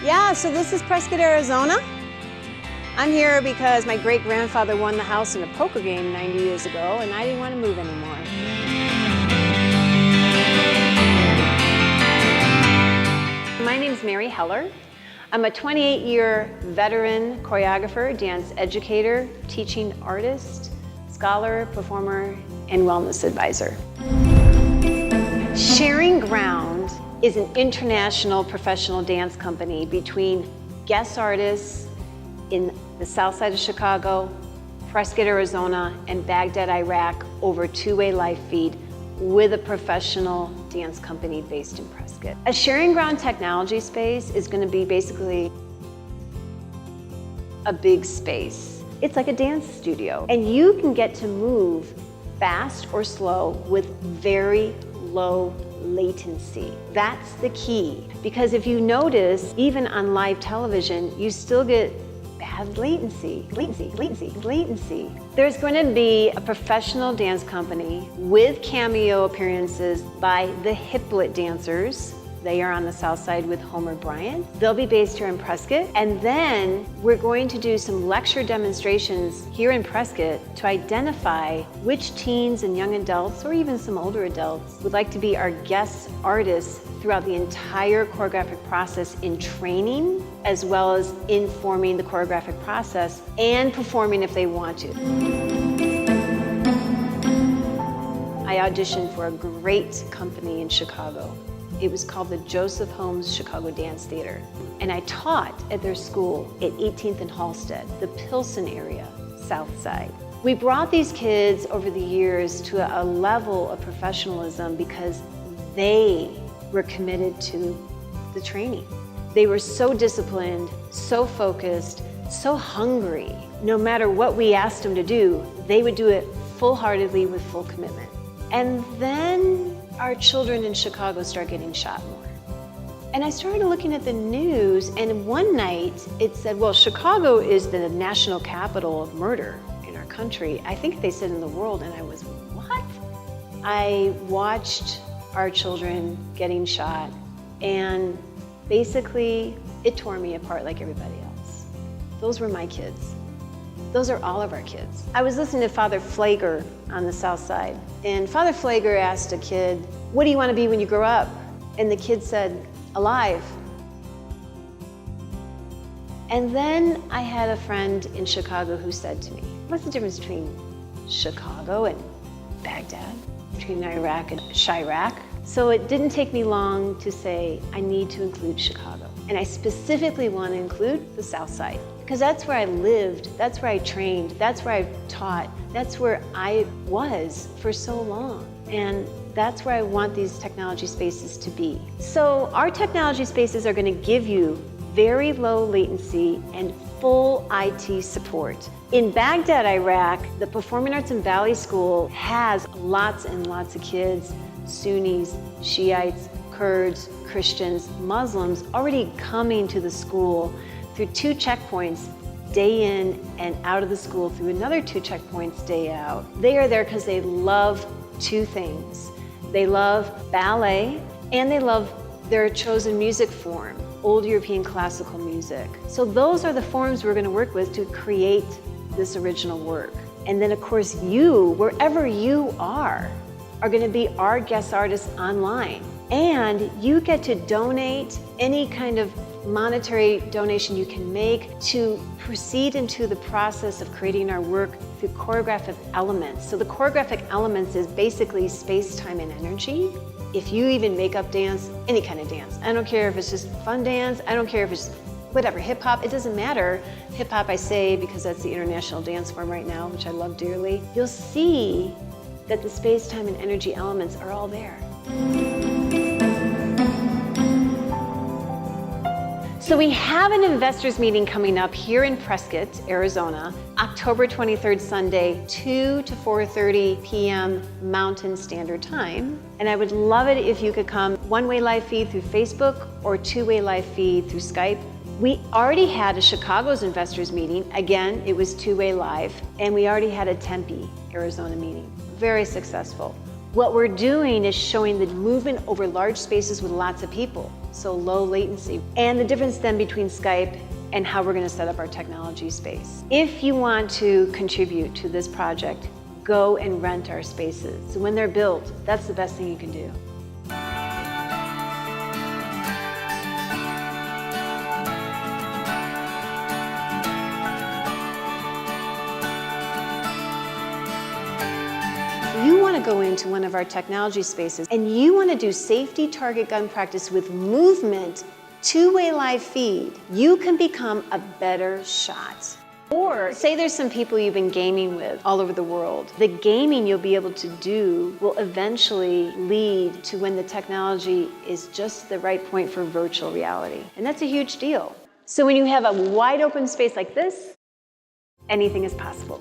Yeah, so this is Prescott, Arizona. I'm here because my great-grandfather won the house in a poker game 90 years ago, and I didn't want to move anymore. My name's Mary Heller. I'm a 28-year veteran choreographer, dance educator, teaching artist, scholar, performer, and wellness advisor. Sharing Ground is an international professional dance company between guest artists in the south side of Chicago, Prescott, Arizona, and Baghdad, Iraq, over two-way live feed with a professional dance company based in Prescott. A Sharing Ground technology space is going to be basically a big space. It's like a dance studio, and you can get to move fast or slow with very low latency. That's the key, because if you notice, even on live television, you still get bad latency. There's going to be a professional dance company with cameo appearances by the Hiplet dancers. They are on the south side with Homer Bryant. They'll be based here in Prescott. And then we're going to do some lecture demonstrations here in Prescott to identify which teens and young adults, or even some older adults, would like to be our guest artists throughout the entire choreographic process in training, as well as informing the choreographic process and performing if they want to. I auditioned for a great company in Chicago. It was called the Joseph Holmes Chicago Dance Theater. And I taught at their school at 18th and Halsted, the Pilsen area, south side. We brought these kids over the years to a level of professionalism because they were committed to the training. They were so disciplined, so focused, so hungry. No matter what we asked them to do, they would do it full-heartedly with full commitment. And then our children in Chicago start getting shot more. And I started looking at the news, and one night it said, well, Chicago is the national capital of murder in our country. I think they said in the world, and I was, what? I watched our children getting shot, and basically it tore me apart like everybody else. Those were my kids. Those are all of our kids. I was listening to Father Flager on the south side, and Father Flager asked a kid, what do you want to be when you grow up? And the kid said, alive. And then I had a friend in Chicago who said to me, what's the difference between Chicago and Baghdad? Between Iraq and Chirac? So it didn't take me long to say, I need to include Chicago. And I specifically want to include the south side, because that's where I lived, that's where I trained, that's where I taught, that's where I was for so long. And that's where I want these technology spaces to be. So our technology spaces are going to give you very low latency and full IT support. In Baghdad, Iraq, the Performing Arts and Ballet School has lots and lots of kids, Sunnis, Shiites, Kurds, Christians, Muslims, already coming to the school through 2 checkpoints, day in and out of the school, through another 2 checkpoints, day out. They are there because they love 2 things. They love ballet, and they love their chosen music form, old European classical music. So those are the forms we're going to work with to create this original work. And then of course you, wherever you are going to be our guest artists online. And you get to donate any kind of monetary donation you can make to proceed into the process of creating our work through choreographic elements. So the choreographic elements is basically space, time, and energy. If you even make up dance, any kind of dance, I don't care if it's just fun dance, I don't care if it's whatever, hip hop, it doesn't matter. Hip hop I say because that's the international dance form right now, which I love dearly. You'll see that the space, time, and energy elements are all there. So we have an investors meeting coming up here in Prescott, Arizona, October 23rd, Sunday, 2 to 4:30 p.m. Mountain Standard Time. And I would love it if you could come one-way live feed through Facebook or two-way live feed through Skype. We already had a Chicago's investors meeting. Again, it was two-way live. And we already had a Tempe, Arizona meeting. Very successful. What we're doing is showing the movement over large spaces with lots of people. so low latency, and the difference then between Skype and how we're going to set up our technology space. If you want to contribute to this project, go and rent our spaces. So when they're built, that's the best thing you can do. You want to go into one of our technology spaces and you want to do safety target gun practice with movement, two-way live feed, you can become a better shot. Or say there's some people you've been gaming with all over the world. The gaming you'll be able to do will eventually lead to when the technology is just the right point for virtual reality. And that's a huge deal. So when you have a wide open space like this, anything is possible.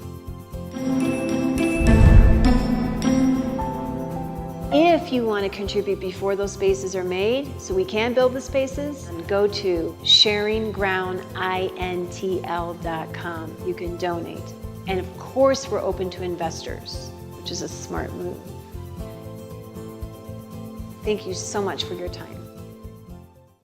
If you want to contribute before those spaces are made, so we can build the spaces, go to sharinggroundintl.com. You can donate. And of course, we're open to investors, which is a smart move. Thank you so much for your time.